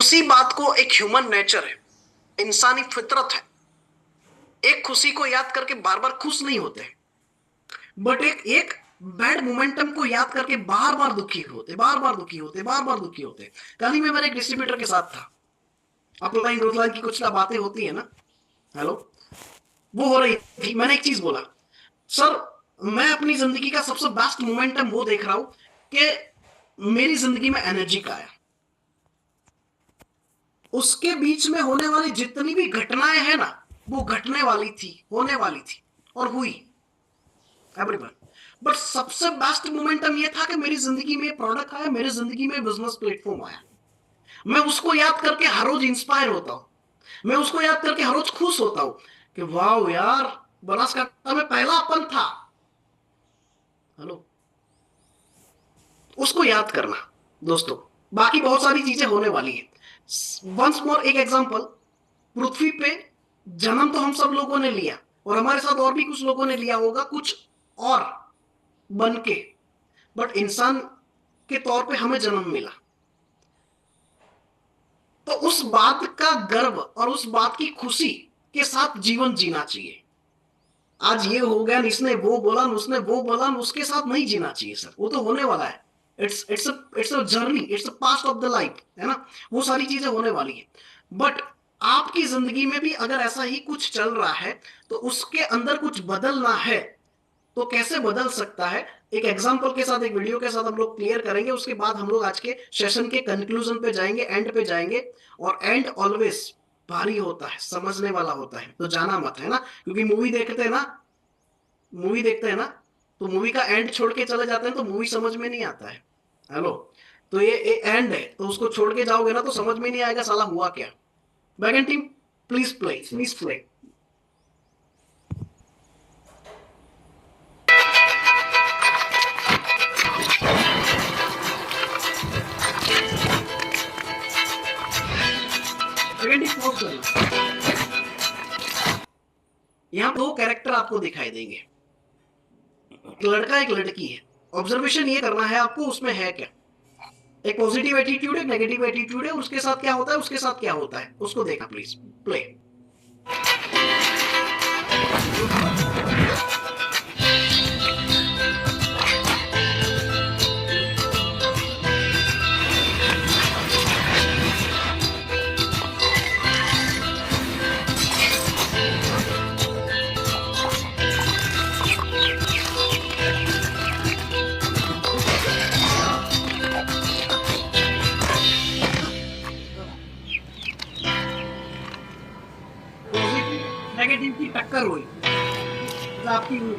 उसी बात को एक ह्यूमन नेचर है, इंसानी फितरत है। एक खुशी को याद करके बार बार खुश नहीं होते, बट एक एक बैड मोमेंटम को याद करके बार बार दुखी होते, बार बार दुखी होते, बार बार दुखी होते। कल ही मैं मेरे एक डिस्ट्रीब्यूटर के साथ था, अपलाइन रोजलाइन की कुछ बातें होती है ना, हेलो, वो हो रही थी। मैंने एक चीज बोला, सर मैं अपनी जिंदगी का सबसे बेस्ट मोमेंटम वो देख रहा हूं कि मेरी जिंदगी में एनर्जी का आया। उसके बीच में होने वाली जितनी भी घटनाएं हैं ना, वो घटने वाली थी, होने वाली थी और हुई एवरीवन। बट सबसे बेस्ट मोमेंटम ये था कि मेरी जिंदगी में प्रोडक्ट आया, मेरी जिंदगी में बिजनेस प्लेटफॉर्म आया। मैं उसको याद करके हर रोज इंस्पायर होता हूं, मैं उसको याद करके हर रोज खुश होता हूं कि वाह यार, बनासकांठा में पहला अपन था। हेलो, उसको याद करना दोस्तों। बाकी बहुत सारी चीजें होने वाली है। वंस मोर एक एग्जांपल, पृथ्वी पे जन्म तो हम सब लोगों ने लिया और हमारे साथ और भी कुछ लोगों ने लिया होगा, कुछ और बन के, बट इंसान के तौर पे हमें जन्म मिला। तो उस बात का गर्व और उस बात की खुशी के साथ जीवन जीना चाहिए। आज ये हो गया, इसने वो बोला, उसने वो बोला, उसके साथ नहीं जीना चाहिए सर, वो तो होने वाला है। It's a journey, it's a past of the life, है ना, वो सारी चीजें होने वाली है। बट आपकी जिंदगी में भी अगर ऐसा ही कुछ चल रहा है तो उसके अंदर कुछ बदलना है, तो कैसे बदल सकता है, एक एग्जांपल के साथ, एक वीडियो के साथ हम लोग क्लियर करेंगे। उसके बाद हम लोग आज के सेशन के कंक्लूजन पे जाएंगे, एंड पे जाएंगे। और एंड ऑलवेज भारी होता है, समझने वाला होता है, तो जाना मत, है ना। क्योंकि मूवी देखते हैं ना, मूवी देखते हैं ना, तो मूवी का एंड छोड़ के चले जाते हैं तो मूवी समझ में नहीं आता है। हेलो, तो ये एंड है, तो उसको छोड़ के जाओगे ना तो समझ में नहीं आएगा साला हुआ क्या। Back and team, please play, please play. यहां दो कैरेक्टर आपको दिखाई देंगे, एक लड़का एक लड़की है। ऑब्जर्वेशन ये करना है आपको, उसमें है क्या, एक पॉजिटिव एटीट्यूड, एक नेगेटिव एटीट्यूड है, उसके साथ क्या होता है, उसके साथ क्या होता है, उसको देखना प्लीज। प्ले। नेगेटिव की टक्कर हुई, मतलब आपकी हुई।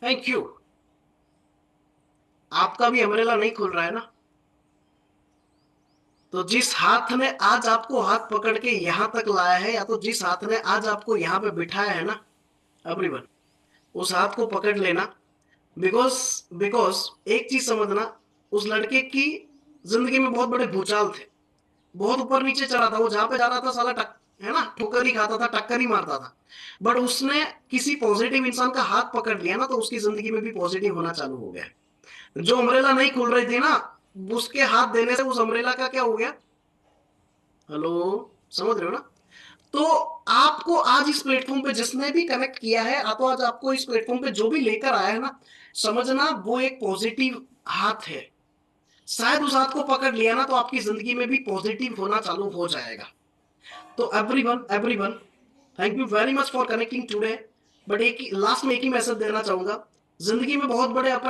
Thank you. आपका भी अम्ब्रेला नहीं खुल रहा है ना? तो जिस हाथ ने आज आपको हाथ पकड़ के यहां तक लाया है, या तो जिस हाथ ने आज आपको यहां पे बिठाया है ना एवरीवन, उस हाथ को पकड़ लेना। बिकॉज बिकॉज एक चीज समझना, उस लड़के की जिंदगी में बहुत बड़े भूचाल थे, बहुत ऊपर नीचे चला था, वो जहां पे जा रहा था साला टक, है ना, ठोकर ही खाता था, टक्कर ही मारता था। बट उसने किसी पॉजिटिव इंसान का हाथ पकड़ लिया ना, तो उसकी जिंदगी में भी पॉजिटिव होना चालू हो गया। जो अम्ब्रेला नहीं खुल रही थी ना, उसके हाथ देने से उस अम्ब्रेला का क्या हो गया? हेलो, समझ रहे हो ना? तो आपको आज इस प्लेटफॉर्म पे जिसने भी कनेक्ट किया है, तो आज आपको इस प्लेटफॉर्म पे जो भी लेकर आया है ना, समझना वो एक पॉजिटिव हाथ है। शायद उस हाथ को पकड़ लिया ना, तो आपकी जिंदगी में भी पॉजिटिव होना चालू हो जाएगा। तो everyone everyone, thank you very much for connecting today. But एक लास्ट में एक ही मैसेज देना चाहूंगा, जिंदगी में बहुत बड़े अप